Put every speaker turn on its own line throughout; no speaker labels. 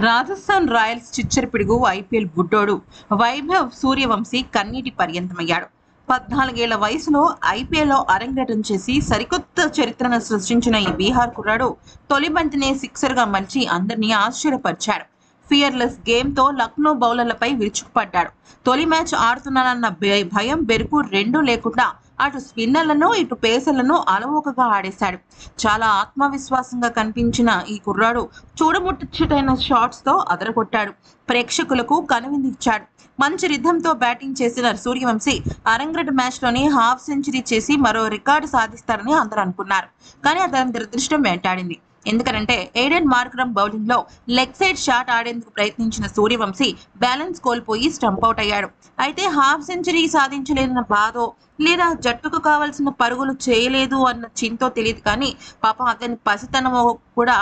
Rajasthan Royals చిచ్చర పిడుగు IPL బుడ్డోడు వైభవ్ సూర్యవంశీ కన్నీటి పర్యంతమయ్యాడు. 14 ఏళ్ల వయసులో ఐపీఎల్లో అరంగేట్రం చేసి సరికొత్త చరిత్రను సృష్టించిన ఈ బీహార్ కుర్రాడు తొలి బంతినే సిక్సర్గా మలిచి అందరినీ ఆశ్చర్యపరిచాడు. ఫియర్లెస్ గేమ్తో లక్నో బౌలర్లపై విరుచుకుపడ్డాడు. తొలి మ్యాచ్ ఆడుతున్నానన్న భయం బెరుకు రెండూ లేకుండా అటు స్పిన్నర్లను ఇటు పేసర్లను అలవోకగా ఆడేశాడు. చాలా ఆత్మవిశ్వాసంగా కనిపించిన ఈ కుర్రాడు చూడముచ్చటైన షాట్స్ తో అదరగొట్టాడు. ప్రేక్షకులకు కనువిందిచ్చాడు. మంచి రిథంతో బ్యాటింగ్ చేసిన సూర్యవంశీ అరంగేట్ర మ్యాచ్ లోని హాఫ్ సెంచరీ చేసి మరో రికార్డు సాధిస్తారని అందరూ అనుకున్నారు. కానీ అతని దురదృష్టం వెంటాడింది. ఎందుకంటే ఎయిడెన్ మార్క్రమ్ బౌలింగ్ లో లెగ్ సైడ్ షాట్ ఆడేందుకు ప్రయత్నించిన సూర్యవంశీ బ్యాలెన్స్ కోల్పోయి స్టంప్ అవుట్ అయ్యాడు. అయితే హాఫ్ సెంచరీ సాధించలేదన్న బాధో లేదా జట్టుకు కావాల్సిన పరుగులు చేయలేదు అన్న చింతో తెలియదు కానీ పాపం అతని పసితనమో కూడా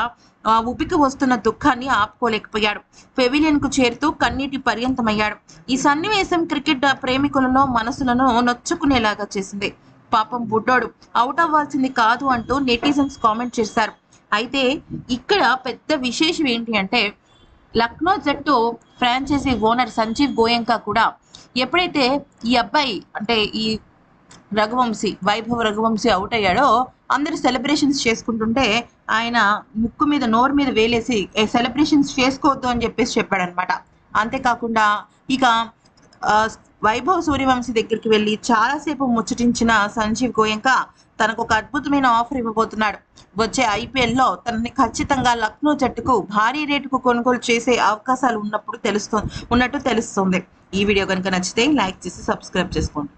ఉపికి వస్తున్న దుఃఖాన్ని ఆపుకోలేకపోయాడు. పెవిలియన్ కు చేరుతూ కన్నీటి పర్యంతమయ్యాడు. ఈ సన్నివేశం క్రికెట్ ప్రేమికులను మనసులను నొచ్చుకునేలాగా చేసింది. పాపం బుడ్డోడు అవుట్ అవ్వాల్సింది కాదు అంటూ నెటిజన్స్ కామెంట్ చేశారు. అయితే ఇక్కడ పెద్ద విశేషం ఏంటి అంటే లక్నో జట్టు ఫ్రాంచైజీ ఓనర్ సంజీవ్ గోయంకా కూడా ఎప్పుడైతే ఈ అబ్బాయి అంటే ఈ వైభవ్ రఘువంశీ అవుట్ అయ్యాడో అందరూ సెలబ్రేషన్స్ చేసుకుంటుంటే ఆయన ముక్కు మీద నోరు మీద వేలేసి సెలబ్రేషన్స్ చేసుకోవద్దు అని చెప్పాడనమాట. అంతేకాకుండా ఇక వైభవ్ సూర్యవంశీ దగ్గరికి వెళ్ళి చాలాసేపు ముచ్చటించిన సంజీవ్ గోయంకా తనకు ఒక అద్భుతమైన ఆఫర్ ఇవ్వబోతున్నాడు. వచ్చే ఐపీఎల్లో తనని ఖచ్చితంగా లక్నో జట్టుకు భారీ రేటుకు కొనుగోలు చేసే అవకాశాలు ఉన్నట్టు తెలుస్తుంది. ఈ వీడియో కనుక నచ్చితే లైక్ చేసి సబ్స్క్రైబ్ చేసుకోండి.